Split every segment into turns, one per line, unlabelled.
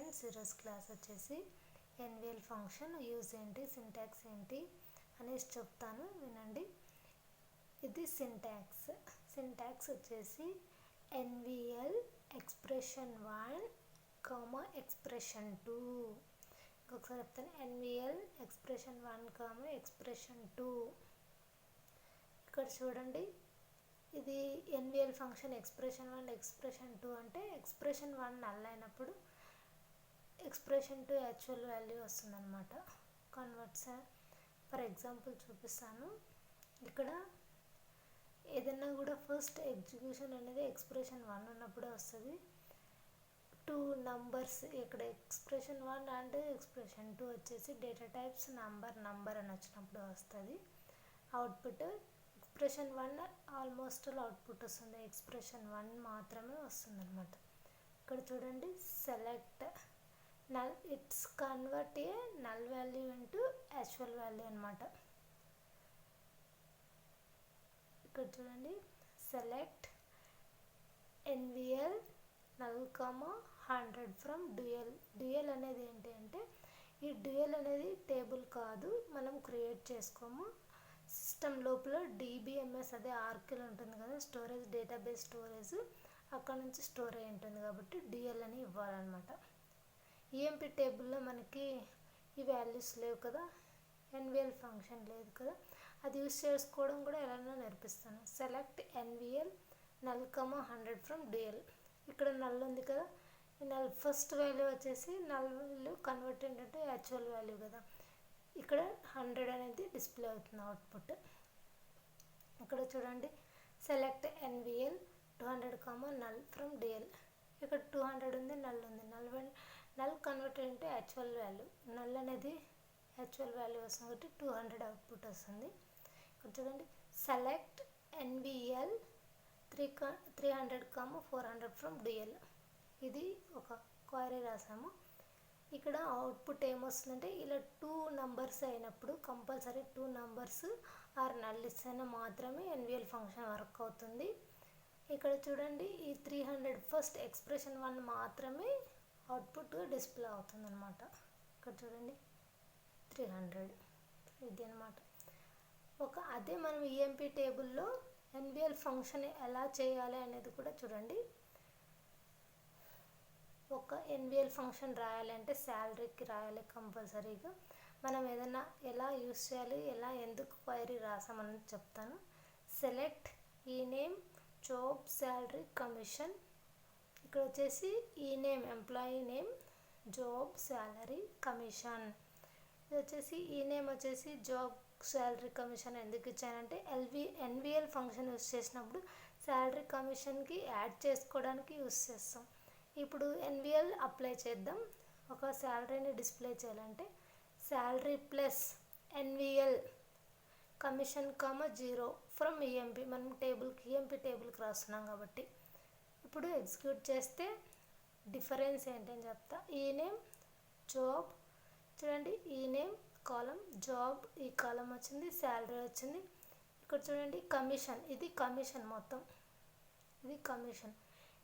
Friends, ఈరోజు class వచ్చేసి NVL function use ఏంటి, సింటాక్స్ ఏంటి అనేసి చెప్తాను, వినండి. ఇది సింటాక్స్ వచ్చేసి ఎన్విఎల్ ఎక్స్ప్రెషన్ 1 ఎక్స్ప్రెషన్ 2. ఇంకొకసారి చెప్తాను, ఎన్విఎల్ ఎక్స్ప్రెషన్ 1 ఎక్స్ప్రెషన్ 2. ఇక్కడ చూడండి, ఇది ఎన్విఎల్ ఫంక్షన్ ఎక్స్ప్రెషన్ 1 ఎక్స్ప్రెషన్ 2 అంటే ఎక్స్ప్రెషన్ 1 నల్ అయినప్పుడు ఎక్స్ప్రెషన్ 2 యాక్చువల్ వాల్యూ వస్తుందన్నమాట. కన్వర్ట్స్ ఫర్ ఎగ్జాంపుల్ చూపిస్తాను. ఇక్కడ ఏదైనా కూడా ఫస్ట్ ఎగ్జిక్యూషన్ అనేది ఎక్స్ప్రెషన్ 1 ఉన్నప్పుడే వస్తుంది. 2 నంబర్స్ ఇక్కడ ఎక్స్ప్రెషన్ 1 అండ్ ఎక్స్ప్రెషన్ 2 వచ్చేసి డేటా టైప్స్ నంబర్ అని వచ్చినప్పుడు వస్తుంది అవుట్పుట్. ఎక్స్ప్రెషన్ 1 ఆల్మోస్ట్ అవుట్పుట్ వస్తుంది, ఎక్స్ప్రెషన్ 1 మాత్రమే వస్తుంది అనమాట. ఇక్కడ చూడండి, select null, it's convert A null value into actual value అనమాట. ఇక్కడ చూడండి, select NVL null 100 from dual అనేది ఏంటి అంటే, ఈ డ్యూయల్ అనేది టేబుల్ కాదు, మనం క్రియేట్ చేసుకోము. సిస్టమ్ లోపల డిబిఎంఎస్ అదే ఆర్కిల్ ఉంటుంది కదా, స్టోరేజ్ డేటాబేస్ స్టోరేజ్, అక్కడ నుంచి స్టోర్ అయి ఉంటుంది కాబట్టి డ్యూయల్ అని ఇవ్వాలన్నమాట. ఈఎంపీ టేబుల్లో మనకి ఈ వాల్యూస్ లేవు కదా, ఎన్విఎల్ ఫంక్షన్ లేదు కదా, అది యూస్ చేసుకోవడం కూడా ఎలానో నేర్పిస్తాను. Select NVL null 100 from dual. ఇక్కడ నల్ ఉంది కదా, ఈ నల్ ఫస్ట్ వాల్యూ వచ్చేసి నల్ వాల్యూ కన్వర్ట్ ఏంటంటే యాక్చువల్ వాల్యూ కదా, ఇక్కడ 100 అనేది డిస్ప్లే అవుతుంది అవుట్పుట్. ఇక్కడ చూడండి, select NVL 200 null from dual. ఇక్కడ 200 ఉంది, నల్ ఉంది. నల్ కన్వర్ట్ అంటే యాక్చువల్ వాల్యూ, నల్ అనేది యాక్చువల్ వాల్యూ వస్తుంది కాబట్టి 200 అవుట్పుట్ వస్తుంది. ఇక్కడ చూడండి, సెలెక్ట్ ఎన్విఎల్ 300 400 ఫ్రమ్ డ్యూయల్. ఇది ఒక క్వైరీ రాసాము. ఇక్కడ అవుట్పుట్ ఏమొస్తుందంటే, ఇలా 2 నంబర్స్ అయినప్పుడు కంపల్సరీ 2 నంబర్స్ ఆర్ నల్స్ అయినా మాత్రమే ఎన్విఎల్ ఫంక్షన్ వర్క్ అవుతుంది. ఇక్కడ చూడండి, ఈ 300 ఫస్ట్ ఎక్స్ప్రెషన్ 1 మాత్రమే అవుట్పుట్గా డిస్ప్లే అవుతుంది అనమాట. ఇక్కడ చూడండి 300, ఇది అనమాట. అదే మనం ఈఎంపీ టేబుల్లో ఎన్విఎల్ ఫంక్షన్ ఎలా చేయాలి అనేది కూడా చూడండి. ఒక ఎన్విఎల్ ఫంక్షన్ రాయాలి అంటే శాలరీకి రాయాలి కంపల్సరీగా. మనం ఏదైనా ఎలా యూస్ చేయాలి, ఎలా ఎందుకు క్వైరీ రాసామని చెప్తాను. సెలెక్ట్ ఈ నేమ్ జాబ్ శాలరీ కమిషన్. ఇక్కడ వచ్చేసి ఈ name employee name job salary commission. ఇది వచ్చేసి ఈ నేమ్ వచ్చేసి జాబ్ శాలరీ కమిషన్ ఎందుకు ఇచ్చానంటే, ఎన్విఎల్ ఫంక్షన్ యూస్ చేసినప్పుడు శాలరీ కమిషన్కి యాడ్ చేసుకోవడానికి యూస్ చేస్తాం. ఇప్పుడు ఎన్విఎల్ అప్లై చేద్దాం. ఒక శాలరీని డిస్ప్లే చేయాలంటే salary plus NVL commission 0 from EMP. మనం ఈఎంపీ టేబుల్కి రాస్తున్నాం కాబట్టి. ఇప్పుడు ఎగ్జిక్యూట్ చేస్తే డిఫరెన్స్ ఏంటని చెప్తా. ఈ నేమ్ జాబ్, చూడండి ఈ నేమ్ కాలం జాబ్, ఈ కాలం వచ్చింది, శాలరీ వచ్చింది. ఇక్కడ చూడండి కమిషన్, ఇది కమిషన్ మొత్తం, ఇది కమిషన్.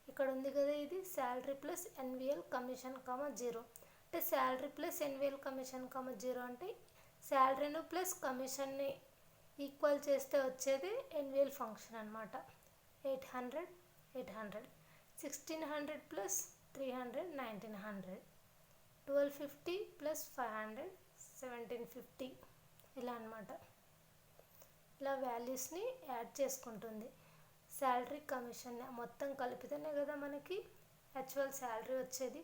ఇక్కడ ఉంది కదా, ఇది శాలరీ ప్లస్ ఎన్విఎల్ కమిషన్ 0. అంటే శాలరీ ప్లస్ ఎన్విఎల్ కమిషన్ 0 అంటే శాలరీను ప్లస్ కమిషన్ని ఈక్వల్ చేస్తే వచ్చేది ఎన్విఎల్ ఫంక్షన్ అనమాట. 800 1600 ప్లస్ 300 1900 1250 ప్లస్ 500 1750 ఇలా అనమాట. ఇలా వాల్యూస్ని యాడ్ చేసుకుంటుంది. శాలరీ కమిషన్ మొత్తం కలిపితేనే కదా మనకి యాక్చువల్ శాలరీ వచ్చేది.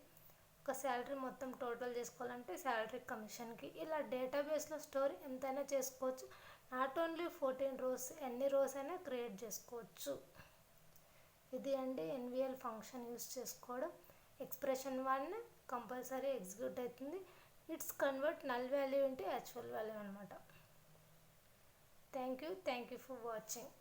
ఒక శాలరీ మొత్తం టోటల్ చేసుకోవాలంటే శాలరీ కమిషన్కి. ఇలా డేటాబేస్లో స్టోర్ ఎంతైనా చేసుకోవచ్చు. నాట్ ఓన్లీ 14 రోస్, ఎన్ని రోస్ అయినా క్రియేట్ చేసుకోవచ్చు. ఇది అండి ఎన్విఎల్ ఫంక్షన్ యూస్ చేసుకోవడం. ఎక్స్ప్రెషన్ 1 కంపల్సరీ ఎగ్జిక్యూట్ అవుతుంది. It's convert null value into actual value అనమాట. Thank you for watching.